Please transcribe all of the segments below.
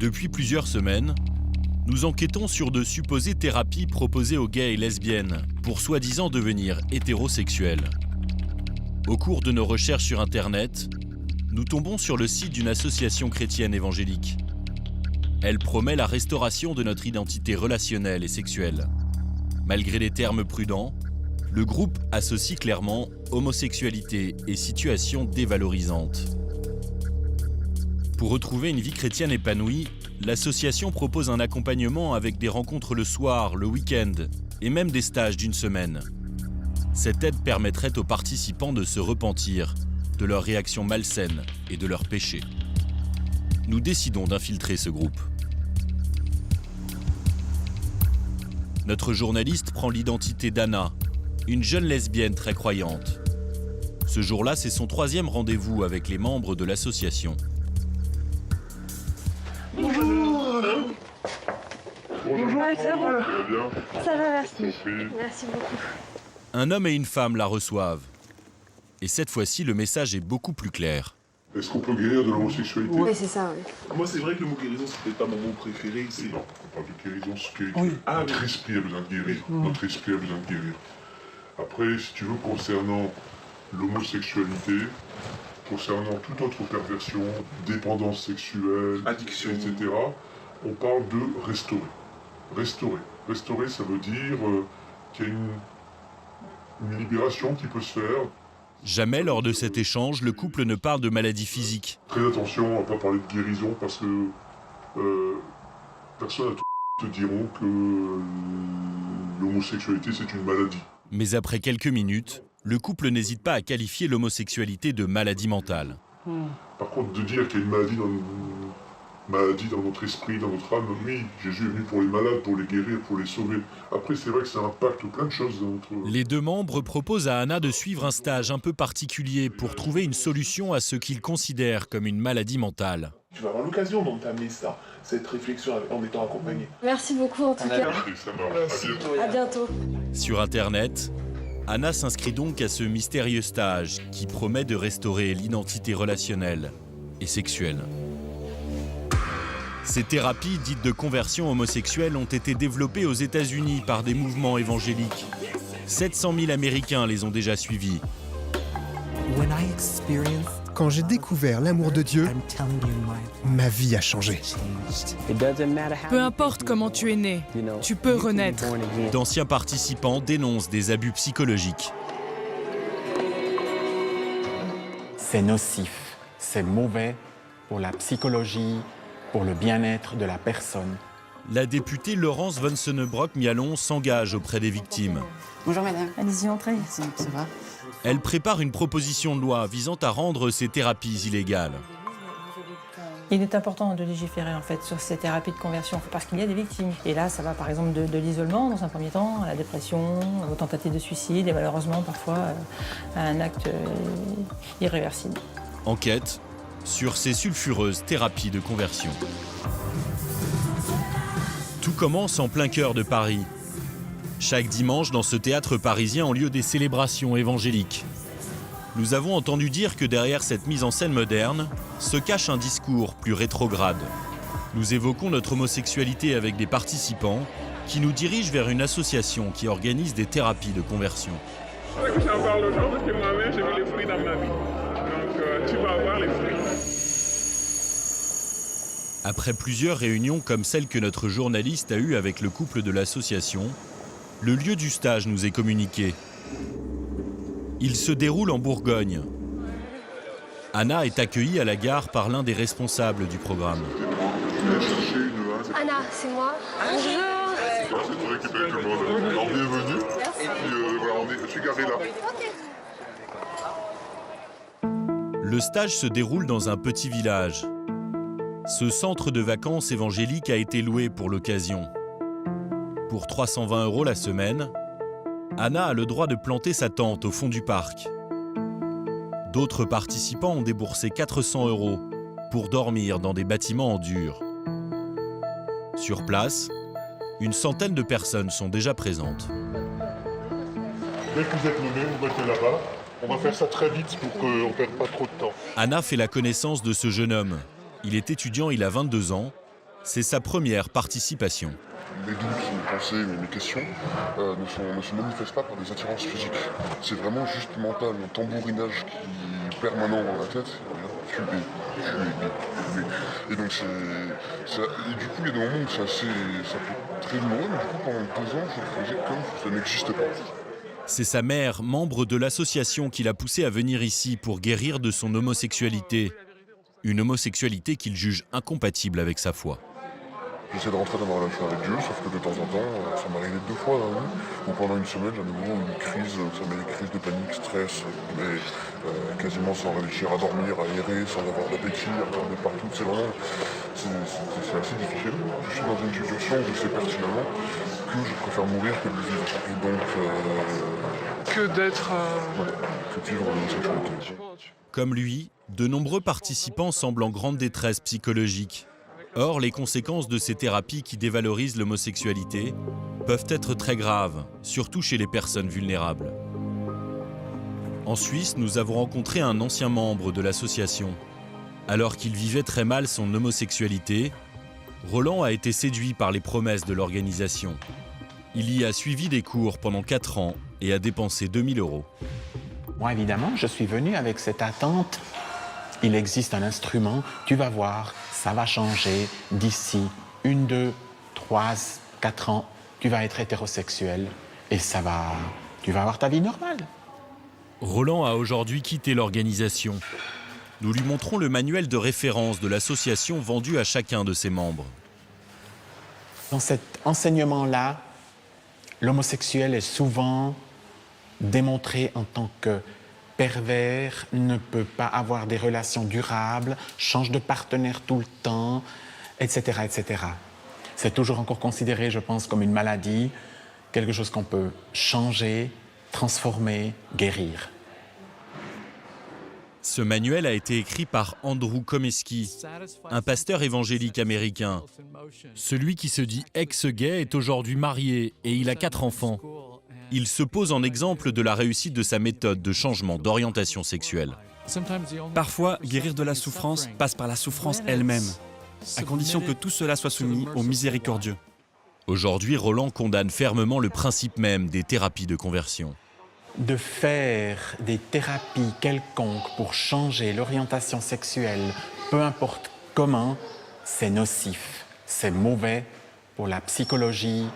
Depuis plusieurs semaines, nous enquêtons sur de supposées thérapies proposées aux gays et lesbiennes pour soi-disant devenir hétérosexuels. Au cours de nos recherches sur Internet, nous tombons sur le site d'une association chrétienne évangélique. Elle promet la restauration de notre identité relationnelle et sexuelle. Malgré les termes prudents, le groupe associe clairement homosexualité et situation dévalorisante. Pour retrouver une vie chrétienne épanouie, l'association propose un accompagnement avec des rencontres le soir, le week-end et même des stages d'une semaine. Cette aide permettrait aux participants de se repentir de leurs réactions malsaines et de leurs péchés. Nous décidons d'infiltrer ce groupe. Notre journaliste prend l'identité d'Anna, une jeune lesbienne très croyante. Ce jour-là, c'est son 3e rendez-vous avec les membres de l'association. Bonjour. Bonjour, ça va? Ça va bien? Ça va, merci. Oui. Merci beaucoup. Un homme et une femme la reçoivent. Et cette fois-ci, le message est beaucoup plus clair. Est-ce qu'on peut guérir de l'homosexualité? Oui, c'est ça, oui. Moi, c'est vrai que le mot guérison, c'est peut-être pas mon mot préféré. Non, on parle de guérison spirituelle. Oui. Ah, Notre oui. esprit a besoin de guérir. Notre esprit a besoin de guérir. Après, si tu veux, concernant l'homosexualité, concernant toute autre perversion, dépendance sexuelle, Addiction. etc., on parle de restaurer. Restaurer. Restaurer, ça veut dire qu'il y a une libération qui peut se faire. Jamais lors de cet échange, le couple ne parle de maladie physique. Très attention à ne pas parler de guérison parce que personne à te diront que l'homosexualité c'est une maladie. Mais après quelques minutes, le couple n'hésite pas à qualifier l'homosexualité de maladie mentale. Par contre, de dire qu'il y a une maladie dans notre esprit, dans notre âme, oui, Jésus est venu pour les malades, pour les guérir, pour les sauver. Après, c'est vrai que ça impacte plein de choses dans notre... Les 2 membres proposent à Anna de suivre un stage un peu particulier pour trouver une solution à ce qu'ils considèrent comme une maladie mentale. Tu vas avoir l'occasion d'entamer ça, cette réflexion en étant accompagné. Merci beaucoup, en tout cas. Et ça marche. À bientôt. À bientôt. Sur Internet, Anna s'inscrit donc à ce mystérieux stage qui promet de restaurer l'identité relationnelle et sexuelle. Ces thérapies dites de conversion homosexuelle ont été développées aux États-Unis par des mouvements évangéliques. 700 000 Américains les ont déjà suivis. Quand j'ai découvert l'amour de Dieu, ma vie a changé. Peu importe comment tu es né, tu peux renaître. D'anciens participants dénoncent des abus psychologiques. C'est nocif, c'est mauvais pour la psychologie, pour le bien-être de la personne. La députée Laurence von Sonnebrock-Mialon s'engage auprès des victimes. Bonjour madame. Allez-y, entrez. Ça va? Elle prépare une proposition de loi visant à rendre ces thérapies illégales. Il est important de légiférer en fait sur ces thérapies de conversion parce qu'il y a des victimes. Et là, ça va par exemple de l'isolement dans un premier temps, à la dépression, aux tentatives de suicide et malheureusement parfois à un acte irréversible. Enquête sur ces sulfureuses thérapies de conversion. Tout commence en plein cœur de Paris. Chaque dimanche, dans ce théâtre parisien ont lieu des célébrations évangéliques. Nous avons entendu dire que derrière cette mise en scène moderne se cache un discours plus rétrograde. Nous évoquons notre homosexualité avec des participants qui nous dirigent vers une association qui organise des thérapies de conversion. J'en parle aux gens parce que moi-même j'ai vu les fruits dans ma vie. Donc tu vas avoir les fruits. Après plusieurs réunions comme celle que notre journaliste a eue avec le couple de l'association, le lieu du stage nous est communiqué. Il se déroule en Bourgogne. Anna est accueillie à la gare par l'un des responsables du programme. Anna, c'est moi. Bonjour. C'est pour récupérer tout le monde. Alors, bienvenue. Merci. Voilà, je suis garé là. Le stage se déroule dans un petit village. Ce centre de vacances évangélique a été loué pour l'occasion. Pour 320 € la semaine, Anna a le droit de planter sa tente au fond du parc. D'autres participants ont déboursé 400 € pour dormir dans des bâtiments en dur. Sur place, une centaine de personnes sont déjà présentes. Dès que vous êtes nommé, vous mettez là-bas. On va faire ça très vite pour qu'on ne perde pas trop de temps. Anna fait la connaissance de ce jeune homme. Il est étudiant, il a 22 ans. C'est sa première participation. Les doutes, mes pensées, mes questions ne se manifestent pas par des attirances physiques. C'est vraiment juste mental, un tambourinage qui est permanent dans la tête. Tu es. Et donc et du coup, il y a des moments où ça peut très douloureux, mais du coup, pendant 2 ans, je faisais comme si ça n'existait pas. C'est sa mère, membre de l'association, qui l'a poussé à venir ici pour guérir de son homosexualité. Une homosexualité qu'il juge incompatible avec sa foi. J'essaie de rentrer dans ma relation avec Dieu, sauf que de temps en temps, ça m'est arrivé 2 fois dans la vie, où pendant une semaine, j'en ai vraiment une crise, ça met des crises de panique, stress, mais quasiment sans réussir à dormir, à errer, sans avoir d'appétit, à regarder partout. C'est assez difficile. Je suis dans une situation où je sais pertinemment que je préfère mourir que de vivre. Et donc... Que d'être... que de vivre l'homosexualité. Comme lui, de nombreux participants semblent en grande détresse psychologique. Or, les conséquences de ces thérapies qui dévalorisent l'homosexualité peuvent être très graves, surtout chez les personnes vulnérables. En Suisse, nous avons rencontré un ancien membre de l'association. Alors qu'il vivait très mal son homosexualité, Roland a été séduit par les promesses de l'organisation. Il y a suivi des cours pendant 4 ans et a dépensé 2 000 €. Moi, évidemment, je suis venu avec cette attente. Il existe un instrument, tu vas voir, ça va changer d'ici 1, 2, 3, 4 ans. Tu vas être hétérosexuel et tu vas avoir ta vie normale. Roland a aujourd'hui quitté l'organisation. Nous lui montrons le manuel de référence de l'association vendu à chacun de ses membres. Dans cet enseignement-là, l'homosexuel est souvent démontré en tant que pervers, ne peut pas avoir des relations durables, change de partenaire tout le temps, etc., etc. C'est toujours encore considéré, je pense, comme une maladie, quelque chose qu'on peut changer, transformer, guérir. Ce manuel a été écrit par Andrew Comeski, un pasteur évangélique américain. Celui qui se dit ex-gay est aujourd'hui marié et il a 4 enfants. Il se pose en exemple de la réussite de sa méthode de changement d'orientation sexuelle. Parfois, guérir de la souffrance passe par la souffrance elle-même, à condition que tout cela soit soumis au miséricordieux. Aujourd'hui, Roland condamne fermement le principe même des thérapies de conversion. De faire des thérapies quelconques pour changer l'orientation sexuelle, peu importe comment, c'est nocif, c'est mauvais pour la psychologie,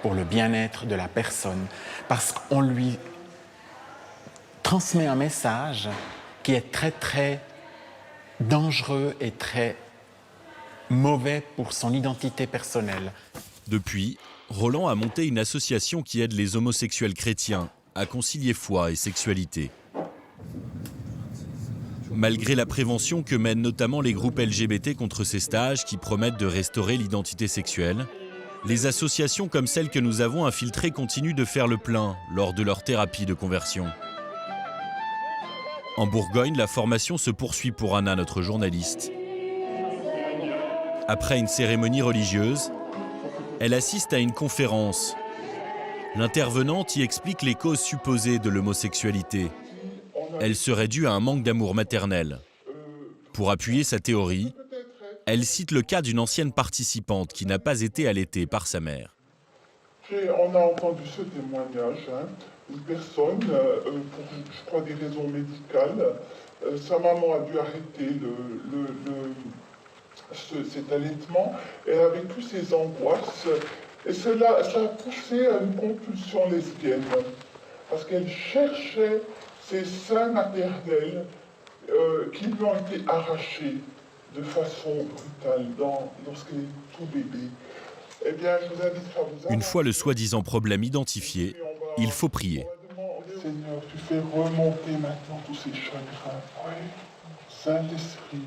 pour le bien-être de la personne, parce qu'on lui transmet un message qui est très, très dangereux et très mauvais pour son identité personnelle. Depuis, Roland a monté une association qui aide les homosexuels chrétiens à concilier foi et sexualité. Malgré la prévention que mènent notamment les groupes LGBT contre ces stages qui promettent de restaurer l'identité sexuelle, les associations comme celle que nous avons infiltrées continuent de faire le plein lors de leur thérapie de conversion. En Bourgogne, la formation se poursuit pour Anna, notre journaliste. Après une cérémonie religieuse, elle assiste à une conférence. L'intervenante y explique les causes supposées de l'homosexualité. Elle serait due à un manque d'amour maternel. Pour appuyer sa théorie, elle cite le cas d'une ancienne participante qui n'a pas été allaitée par sa mère. On a entendu ce témoignage, une personne, pour je crois des raisons médicales, sa maman a dû arrêter cet allaitement, elle a vécu ses angoisses, et ça a poussé à une compulsion lesbienne, parce qu'elle cherchait ces seins maternels qui lui ont été arrachés de façon brutale lorsqu'elle est tout bébé. Eh bien, je vous invite à vous... Une fois le soi-disant problème identifié, il faut prier. Seigneur, tu fais remonter maintenant tous ces chagrins. Oui. Saint-Esprit,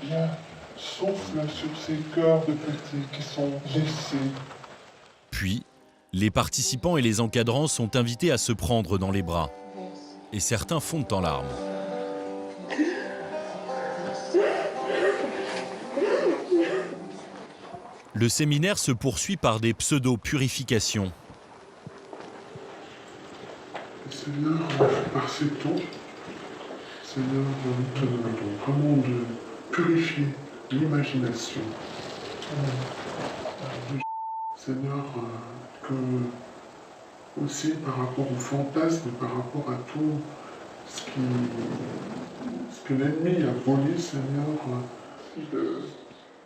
viens, souffle sur ces cœurs de petits qui sont blessés. Puis, les participants et les encadrants sont invités à se prendre dans les bras. Et certains fondent en larmes. Le séminaire se poursuit par des pseudo-purifications. Seigneur, par ces tons, Seigneur, nous te demandons vraiment de purifier l'imagination, Seigneur, que aussi par rapport au fantasme, par rapport à tout ce que l'ennemi a volé, Seigneur,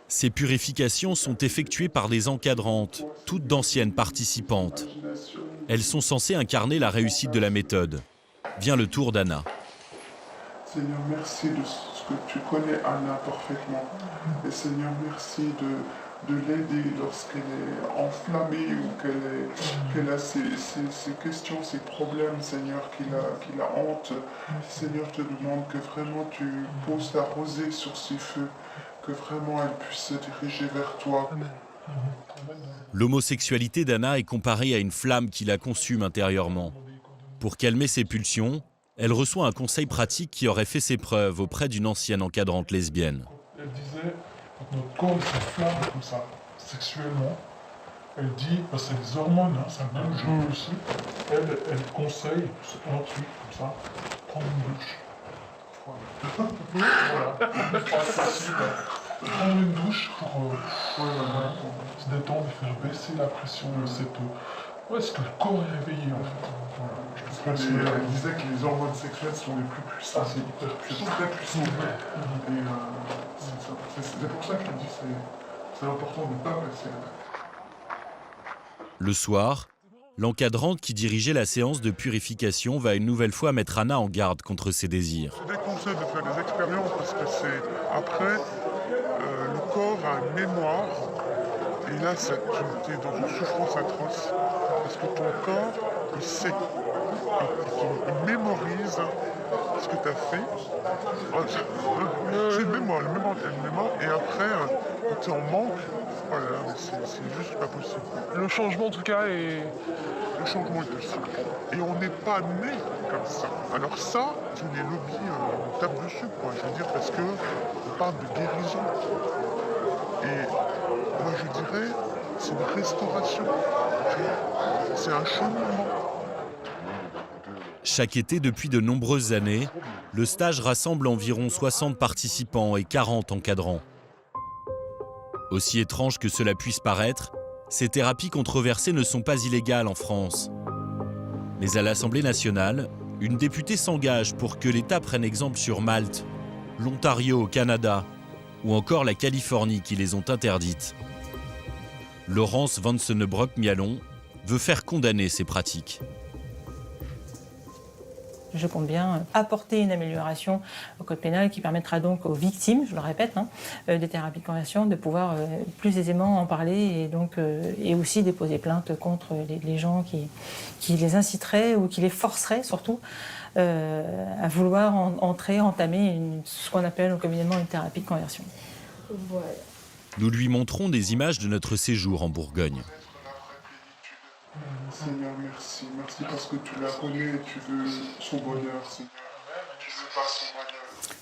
Ces purifications sont effectuées par des encadrantes, toutes d'anciennes participantes. Elles sont censées incarner la réussite de la méthode. Vient le tour d'Anna. Seigneur, merci de ce que tu connais Anna parfaitement. Et Seigneur, merci de l'aider lorsqu'elle est enflammée ou qu'elle a ses questions, ses problèmes, Seigneur, qui la hantent. Seigneur, je te demande que vraiment tu poses ta rosée sur ses feux, que vraiment elle puisse se diriger vers toi. L'homosexualité d'Anna est comparée à une flamme qui la consume intérieurement. Pour calmer ses pulsions, elle reçoit un conseil pratique qui aurait fait ses preuves auprès d'une ancienne encadrante lesbienne. Elle disait, quand notre corps s'enflamme comme ça, sexuellement, elle dit, parce que c'est des hormones, hein, ça bouge aussi, elle conseille, c'est un truc comme ça, prendre une douche. Voilà, c'est facile. Prendre une douche pour se détendre et faire baisser la pression de cette eau. Ouais, est-ce que le corps est réveillé en fait? Elle disait que les hormones sexuelles sont les plus puissantes. C'est hyper puissant. Très puissant. Et c'est pour ça que je dis que c'est important de ne pas passer à l'acte. Le soir, l'encadrante qui dirigeait la séance de purification va une nouvelle fois mettre Anna en garde contre ses désirs. Je déconseille de faire des expériences parce que c'est après, le corps a une mémoire et là tu es dans une souffrance atroce parce que ton corps il sait, il mémorise ce que tu as fait. C'est une mémoire, et après quand tu es en manque, voilà, c'est juste pas possible. Le changement en tout cas est... Le changement est possible. Et on n'est pas né comme ça. Alors ça, tous les lobbies tapent dessus, quoi. Je veux dire, parce qu'on parle de guérison. Et moi je dirais, c'est une restauration. C'est un cheminement. Chaque été, depuis de nombreuses années, le stage rassemble environ 60 participants et 40 encadrants. Aussi étrange que cela puisse paraître, ces thérapies controversées ne sont pas illégales en France. Mais à l'Assemblée nationale, une députée s'engage pour que l'État prenne exemple sur Malte, l'Ontario au Canada ou encore la Californie qui les ont interdites. Laurence Vansenebrock-Mialon veut faire condamner ces pratiques. Je compte bien apporter une amélioration au code pénal qui permettra donc aux victimes, je le répète, des thérapies de conversion de pouvoir plus aisément en parler et aussi déposer plainte contre les gens qui les inciteraient ou qui les forceraient surtout à vouloir entamer ce qu'on appelle communément une thérapie de conversion. Voilà. Nous lui montrons des images de notre séjour en Bourgogne. Seigneur, merci. Merci parce que tu la connais et tu veux son bonheur, Seigneur. Tu veux pas son malheur.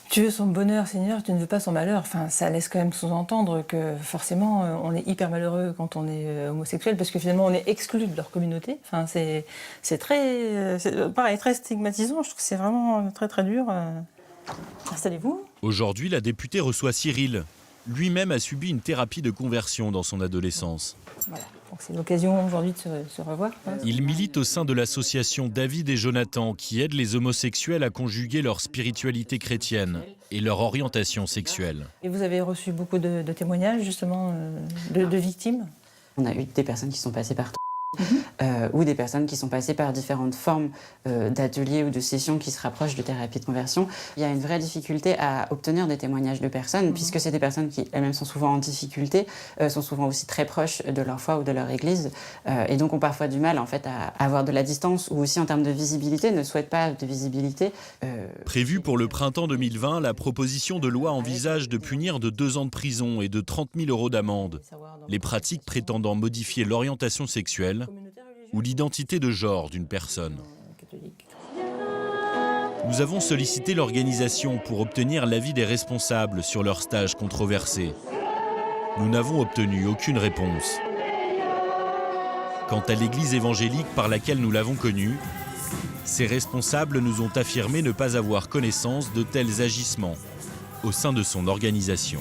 Tu veux son bonheur, Seigneur, tu ne veux pas son malheur. Enfin, ça laisse quand même sous-entendre que forcément, on est hyper malheureux quand on est homosexuel parce que finalement, on est exclu de leur communauté. Enfin, c'est très stigmatisant. Je trouve que c'est vraiment très, très dur. Installez-vous. Aujourd'hui, la députée reçoit Cyril. Lui-même a subi une thérapie de conversion dans son adolescence. Voilà. Donc c'est l'occasion aujourd'hui de se revoir. Il milite au sein de l'association David et Jonathan qui aide les homosexuels à conjuguer leur spiritualité chrétienne et leur orientation sexuelle. Et vous avez reçu beaucoup de témoignages justement de victimes? On a eu des personnes qui sont passées par ou des personnes qui sont passées par différentes formes d'ateliers ou de sessions qui se rapprochent de thérapie de conversion. Il y a une vraie difficulté à obtenir des témoignages de personnes, puisque c'est des personnes qui elles-mêmes sont souvent en difficulté, sont souvent aussi très proches de leur foi ou de leur église, et donc ont parfois du mal en fait à avoir de la distance, ou aussi en termes de visibilité, ne souhaitent pas de visibilité. Prévue pour le printemps 2020, la proposition de loi envisage de punir de 2 ans de prison et de 30 000 € d'amende les pratiques prétendant modifier l'orientation sexuelle ou l'identité de genre d'une personne. Nous avons sollicité l'organisation pour obtenir l'avis des responsables sur leur stage controversé. Nous n'avons obtenu aucune réponse. Quant à l'église évangélique par laquelle nous l'avons connue, ses responsables nous ont affirmé ne pas avoir connaissance de tels agissements au sein de son organisation.